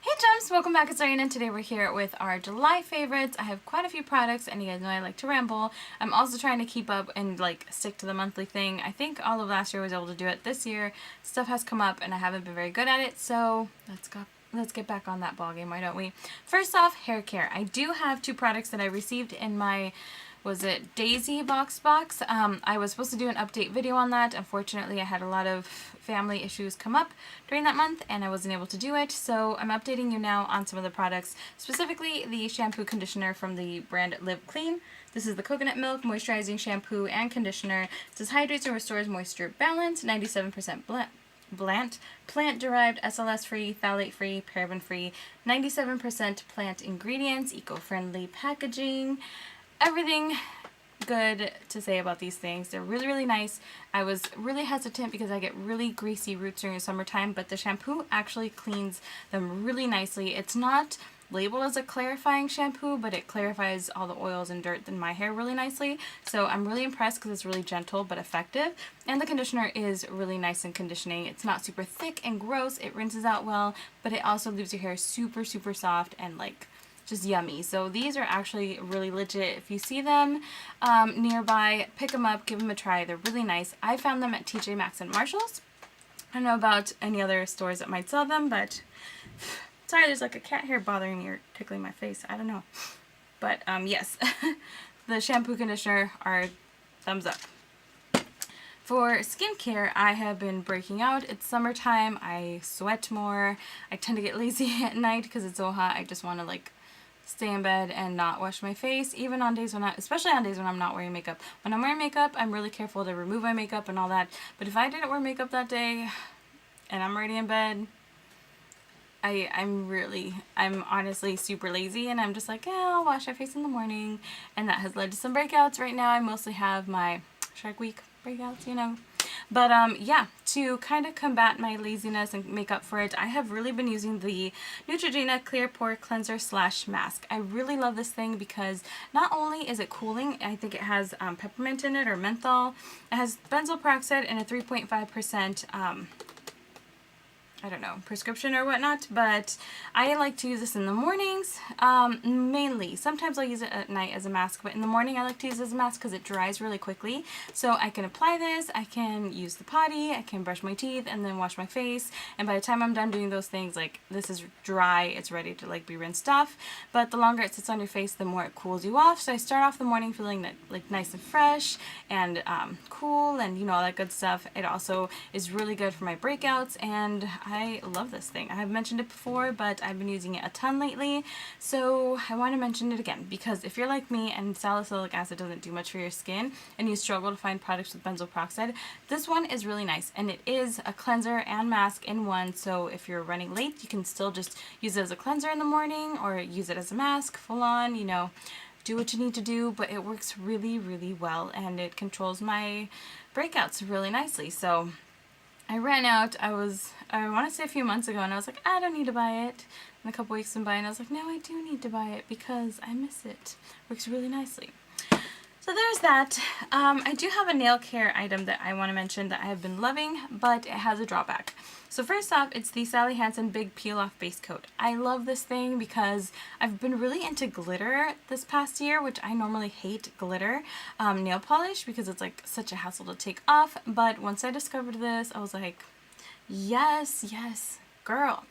Hey Gems, welcome back. It's Lorena and today we're here with our July favorites. I have quite a few products and you guys know I like to ramble. I'm also trying to keep up and stick to the monthly thing. I think all of last year I was able to do it. This year stuff has come up and I haven't been very good at it, so let's get back on that ball game, why don't we? First off, hair care. I do have two products that I received in my Daisy box. I was supposed to do an update video on that. Unfortunately, I had a lot of family issues come up during that month and I wasn't able to do it. So I'm updating you now on some of the products, specifically the shampoo conditioner from the brand Live Clean. This is the coconut milk moisturizing shampoo and conditioner. It says hydrates and restores moisture balance, 97% plant-derived, SLS-free, phthalate-free, paraben-free, 97% plant ingredients, eco-friendly packaging. Everything good to say about these things. They're really, really nice. I was really hesitant because I get really greasy roots during the summertime, but the shampoo actually cleans them really nicely. It's not labeled as a clarifying shampoo, but it clarifies all the oils and dirt in my hair really nicely. So I'm really impressed because it's really gentle but effective. And the conditioner is really nice and conditioning. It's not super thick and gross. It rinses out well, but it also leaves your hair super, super soft and just yummy. So these are actually really legit. If you see them nearby, pick them up, give them a try. They're really nice. I found them at TJ Maxx and Marshalls. I don't know about any other stores that might sell them, but sorry, there's like a cat hair bothering me or tickling my face. I don't know. But yes, the shampoo conditioner are thumbs up. For skincare, I have been breaking out. It's summertime. I sweat more. I tend to get lazy at night because it's so hot. I just want to stay in bed and not wash my face, even on days when especially on days when I'm not wearing makeup. When I'm wearing makeup, I'm really careful to remove my makeup and all that. But if I didn't wear makeup that day and I'm already in bed, I'm honestly super lazy and I'm just like, yeah, I'll wash my face in the morning. And that has led to some breakouts. Right now I mostly have my Shark Week breakouts, you know. But yeah, to kind of combat my laziness and make up for it, I have really been using the Neutrogena Clear Pore Cleanser / Mask. I really love this thing because not only is it cooling, I think it has peppermint in it or menthol. It has benzoyl peroxide and a 3.5% I don't know, prescription or whatnot, but I like to use this in the mornings, mainly. Sometimes I'll use it at night as a mask, but in the morning I like to use it as a mask because it dries really quickly. So I can apply this, I can use the potty, I can brush my teeth, and then wash my face, and by the time I'm done doing those things, this is dry, it's ready to be rinsed off, but the longer it sits on your face, the more it cools you off. So I start off the morning feeling that, nice and fresh, and cool, and you know, all that good stuff. It also is really good for my breakouts, and I love this thing. I have mentioned it before, but I've been using it a ton lately, so I want to mention it again because if you're like me and salicylic acid doesn't do much for your skin and you struggle to find products with benzoyl peroxide, this one is really nice, and it is a cleanser and mask in one. So if you're running late, you can still just use it as a cleanser in the morning or use it as a mask full on, you know, do what you need to do, but it works really, really well and it controls my breakouts really nicely. So I ran out, I want to say a few months ago, and I was like, I don't need to buy it. And a couple weeks went by, and I was like, no, I do need to buy it because I miss it. Works really nicely. So there's that. I do have a nail care item that I want to mention that I have been loving, but it has a drawback. So first off, it's the Sally Hansen Big Peel Off Base Coat. I love this thing because I've been really into glitter this past year, which I normally hate glitter nail polish because it's such a hassle to take off. But once I discovered this, I was like, yes, yes, girl.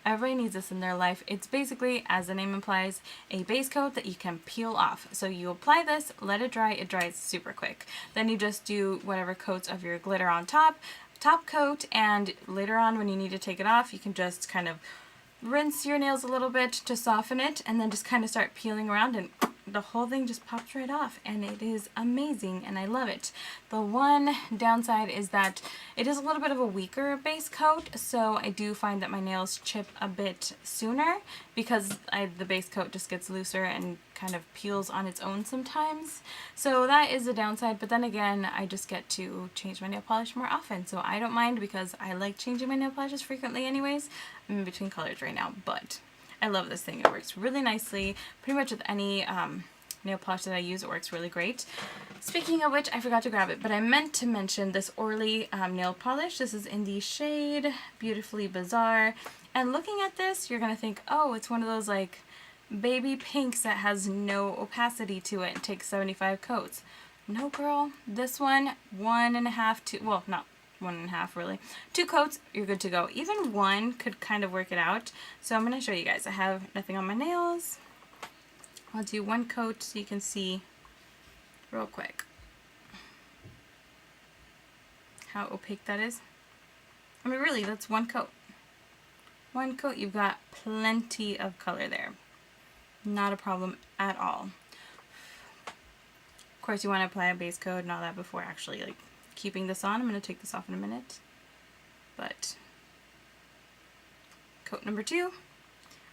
Everybody needs this in their life. It's basically, as the name implies, a base coat that you can peel off. So you apply this, let it dry, it dries super quick. Then you just do whatever coats of your glitter on top coat, and later on when you need to take it off, you can just kind of rinse your nails a little bit to soften it, and then just kind of start peeling around and the whole thing just pops right off, and it is amazing and I love it. The one downside is that it is a little bit of a weaker base coat, so I do find that my nails chip a bit sooner because the base coat just gets looser and kind of peels on its own sometimes. So that is a downside, but then again, I just get to change my nail polish more often, so I don't mind because I like changing my nail polishes frequently anyways. I'm in between colors right now, but I love this thing. It works really nicely. Pretty much with any nail polish that I use, it works really great. Speaking of which, I forgot to grab it, but I meant to mention this Orly nail polish. This is in the shade Beautifully Bizarre. And looking at this, you're going to think, oh, it's one of those like baby pinks that has no opacity to it and takes 75 coats. No, girl. This one, 1.5, 2, well, not 1.5 really. 2 coats, you're good to go. Even one could kind of work it out. So I'm going to show you guys. I have nothing on my nails. I'll do 1 coat so you can see real quick how opaque that is. I mean, really, that's 1 coat. 1 coat, you've got plenty of color there. Not a problem at all. Of course, you want to apply a base coat and all that before actually like keeping this on. I'm going to take this off in a minute. But coat number 2.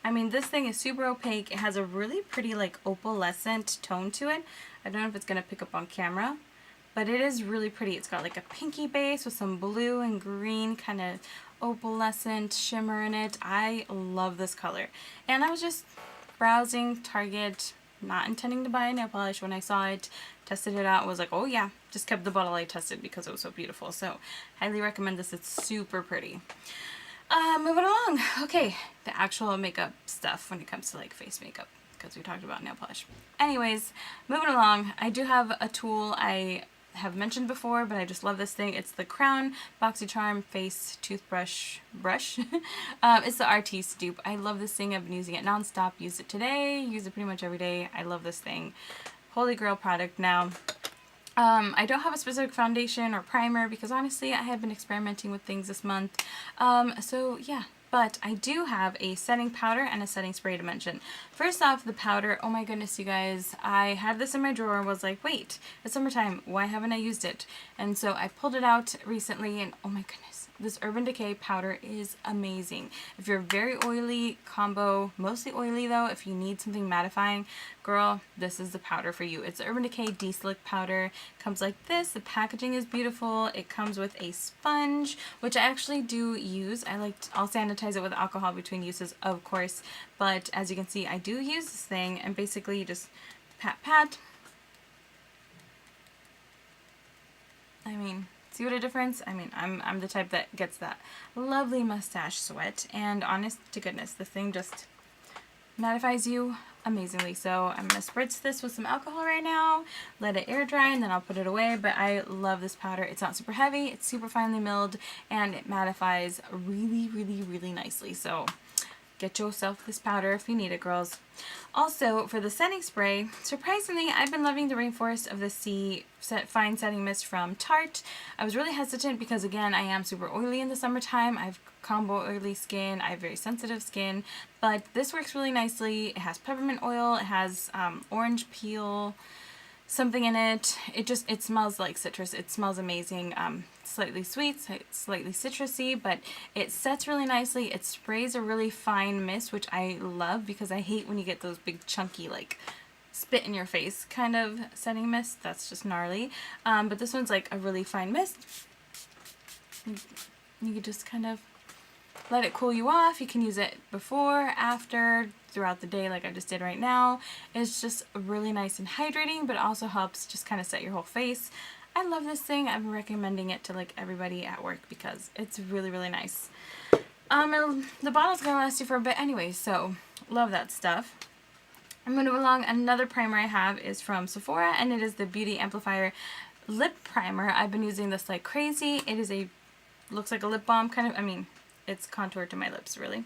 I mean, this thing is super opaque. It has a really pretty like opalescent tone to it. I don't know if it's going to pick up on camera, but it is really pretty. It's got like a pinky base with some blue and green kind of opalescent shimmer in it. I love this color. And I was just browsing Target, not intending to buy a nail polish. When I saw it, tested it out, was like, oh yeah, just kept the bottle I tested because it was so beautiful. So highly recommend this. It's super pretty. Moving along. Okay, the actual makeup stuff when it comes to like face makeup, because we talked about nail polish. Anyways, moving along, I do have a tool I have mentioned before, but I just love this thing. It's the Crown BoxyCharm Face Toothbrush Brush. It's the RT Stoop. I love this thing. I've been using it nonstop. Use it today. Use it pretty much every day. I love this thing. Holy grail product now. I don't have a specific foundation or primer because honestly I have been experimenting with things this month. So yeah, but I do have a setting powder and a setting spray to mention. First off, the powder, oh my goodness you guys, I had this in my drawer and was like, wait, it's summertime, why haven't I used it? And so I pulled it out recently and oh my goodness, this Urban Decay powder is amazing. If you're very oily, combo, mostly oily though, if you need something mattifying, girl, this is the powder for you. It's the Urban Decay De-Slick powder. Comes like this. The packaging is beautiful. It comes with a sponge, which I actually do use. I'll sanitize it with alcohol between uses, of course, but as you can see, I do use this thing, and basically you just pat pat. I mean, see what a difference? I mean, I'm the type that gets that lovely mustache sweat, and honest to goodness, this thing just mattifies you amazingly. So I'm going to spritz this with some alcohol right now, let it air dry, and then I'll put it away. But I love this powder. It's not super heavy, it's super finely milled, and it mattifies really, really, really nicely. So get yourself this powder if you need it, girls. Also, for the setting spray, surprisingly, I've been loving the Rainforest of the Sea Fine Setting Mist from Tarte. I was really hesitant because, again, I am super oily in the summertime. I have combo oily skin. I have very sensitive skin. But this works really nicely. It has peppermint oil. It has orange peel, something in it. It smells like citrus. It smells amazing. Slightly sweet, slightly citrusy, but it sets really nicely. It sprays a really fine mist, which I love because I hate when you get those big chunky like spit in your face kind of setting mist. That's just gnarly. But this one's like a really fine mist. You can just kind of let it cool you off. You can use it before, after, throughout the day like I just did right now. It's just really nice and hydrating, but also helps just kind of set your whole face. I love this thing. I've been recommending it to like everybody at work because it's really, really nice. The bottle's gonna last you for a bit anyway, so love that stuff. I'm gonna move along. Another primer I have is from Sephora, and it is the Beauty Amplifier Lip Primer. I've been using this like crazy. It is looks like a lip balm kind of, I mean, it's contoured to my lips really.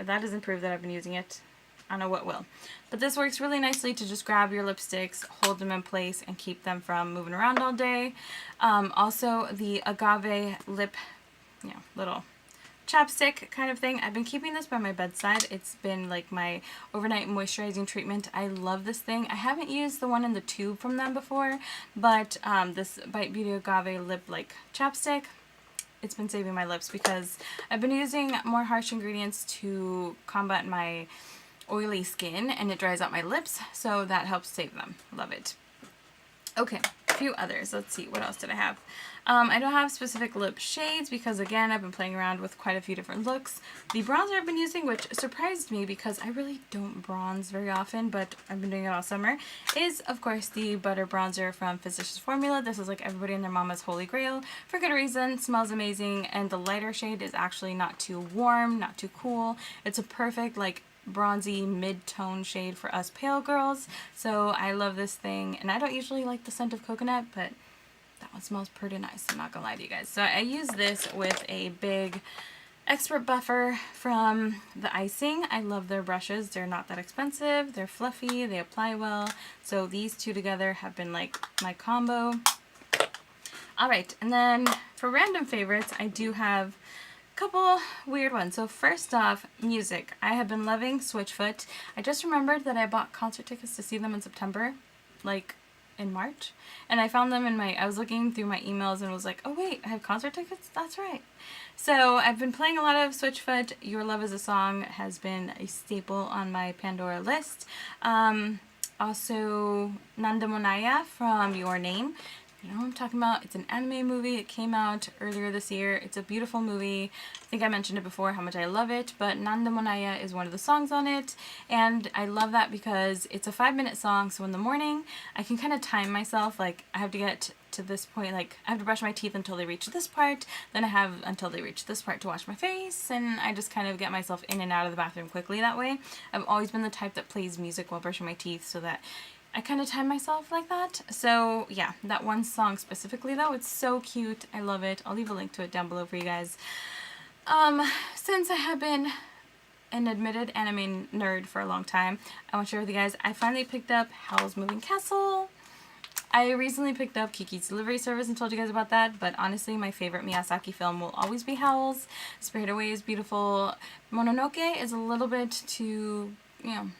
If that doesn't prove that I've been using it, I don't know what will. But this works really nicely to just grab your lipsticks, hold them in place, and keep them from moving around all day. Also, the Agave Lip, little chapstick kind of thing. I've been keeping this by my bedside. It's been like my overnight moisturizing treatment. I love this thing. I haven't used the one in the tube from them before, but this Bite Beauty Agave Lip like chapstick, it's been saving my lips because I've been using more harsh ingredients to combat my oily skin, and it dries out my lips, so that helps save them. Love it. Okay, few others. Let's see, what else did I have? I don't have specific lip shades because, again, I've been playing around with quite a few different looks. The bronzer I've been using, which surprised me because I really don't bronze very often, but I've been doing it all summer, is, of course, the Butter Bronzer from Physicians Formula. This is like everybody and their mama's holy grail for good reason. Smells amazing, and the lighter shade is actually not too warm, not too cool. It's a perfect, like, bronzy mid-tone shade for us pale girls. So I love this thing, and I don't usually like the scent of coconut, but that one smells pretty nice, I'm not gonna lie to you guys. So I use this with a big Expert Buffer from the Icing. I love their brushes. They're not that expensive, they're fluffy, they apply well. So these two together have been like my combo. Alright, and then for random favorites, I do have couple weird ones. So first off, music. I have been loving Switchfoot. I just remembered that I bought concert tickets to see them in September, like in March, and I found them in I was looking through my emails and was like, oh wait, I have concert tickets? That's right. So I've been playing a lot of Switchfoot. Your Love is a Song has been a staple on my Pandora list. Also Nandamonaya from Your Name. You know what I'm talking about? It's an anime movie. It came out earlier this year. It's a beautiful movie. I think I mentioned it before how much I love it, but Nandamonaya is one of the songs on it, and I love that because it's a 5-minute song, so in the morning I can kind of time myself, like I have to get to this point, like I have to brush my teeth until they reach this part, then I have until they reach this part to wash my face, and I just kind of get myself in and out of the bathroom quickly that way. I've always been the type that plays music while brushing my teeth so that I kind of time myself like that. So yeah, that one song specifically though, it's so cute. I love it. I'll leave a link to it down below for you guys. Since I have been an admitted anime nerd for a long time, I want to share with you guys, I finally picked up Howl's Moving Castle. I recently picked up Kiki's Delivery Service and told you guys about that, but honestly my favorite Miyazaki film will always be Howl's. Spirited Away is beautiful. Mononoke is a little bit too, you know,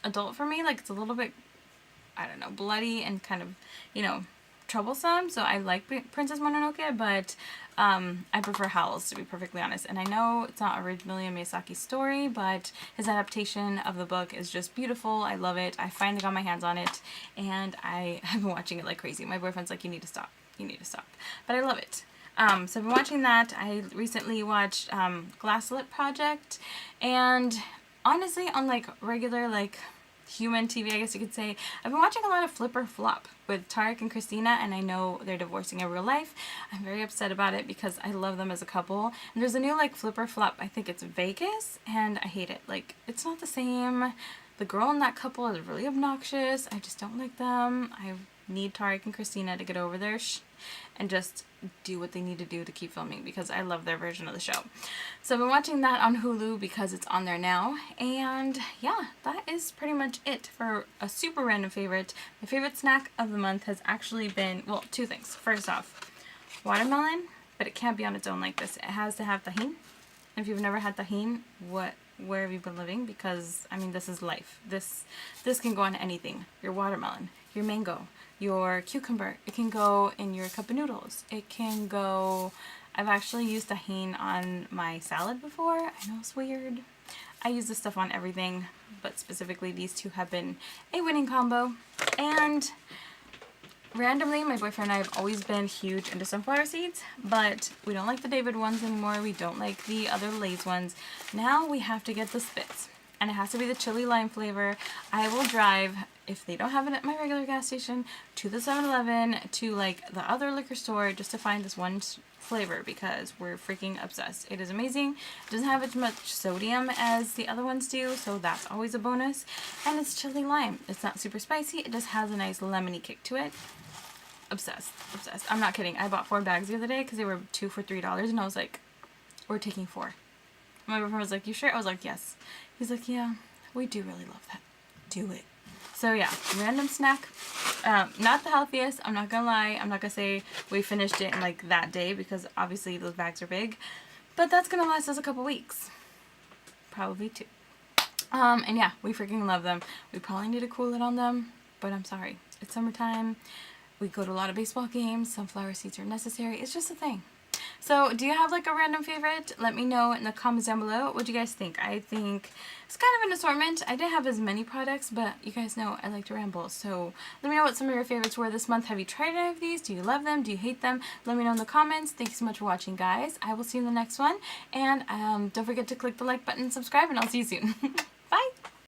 adult for me. Like it's a little bit, I don't know, bloody and kind of, you know, troublesome. So I like Princess Mononoke, but I prefer Howl's, to be perfectly honest. And I know it's not originally a Miyazaki story, but his adaptation of the book is just beautiful. I love it. I finally got my hands on it, and I have been watching it like crazy. My boyfriend's like, you need to stop. You need to stop. But I love it. So I've been watching that. I recently watched Glasslit Project, and honestly, on like regular, like human TV, I guess you could say, I've been watching a lot of Flip or Flop with Tarek and Christina, and I know they're divorcing in real life. I'm very upset about it because I love them as a couple. And there's a new like Flip or Flop, I think it's Vegas, and I hate it. Like, it's not the same. The girl in that couple is really obnoxious. I just don't like them. I need Tarek and Christina to get over their and just do what they need to do to keep filming, because I love their version of the show. So I've been watching that on Hulu because it's on there now, and yeah, that is pretty much it for a super random favorite. My favorite snack of the month has actually been, well, two things. First off, watermelon, but it can't be on its own like this. It has to have tajin. If you've never had tajin, where have you been living? Because, I mean, this is life. This can go on anything. Your watermelon, your mango, your cucumber. It can go in your cup of noodles. It can go, I've actually used tajin on my salad before. I know it's weird. I use this stuff on everything, but specifically these two have been a winning combo. And randomly, my boyfriend and I have always been huge into sunflower seeds, but we don't like the David ones anymore. We don't like the other Lay's ones. Now we have to get the Spitz, and it has to be the chili lime flavor. I will drive, if they don't have it at my regular gas station, to the 7-Eleven, to like the other liquor store, just to find this one flavor, because we're freaking obsessed. It is amazing. It doesn't have as much sodium as the other ones do, so that's always a bonus. And it's chili lime. It's not super spicy. It just has a nice lemony kick to it. Obsessed. Obsessed. I'm not kidding. I bought 4 bags the other day because they were 2 for $3, and I was like, we're taking 4. My boyfriend was like, you sure? I was like, yes. He's like, yeah, we do really love that. Do it. So yeah, random snack. Not the healthiest, I'm not gonna lie. I'm not gonna say we finished it in like that day, because obviously those bags are big. But that's gonna last us a couple weeks. Probably 2. And yeah, we freaking love them. We probably need to cool it on them, but I'm sorry. It's summertime. We go to a lot of baseball games. Sunflower seeds are necessary. It's just a thing. So do you have like a random favorite? Let me know in the comments down below. What do you guys think? I think it's kind of an assortment. I didn't have as many products, but you guys know I like to ramble. So let me know what some of your favorites were this month. Have you tried any of these? Do you love them? Do you hate them? Let me know in the comments. Thank you so much for watching, guys. I will see you in the next one. And don't forget to click the like button and subscribe, and I'll see you soon.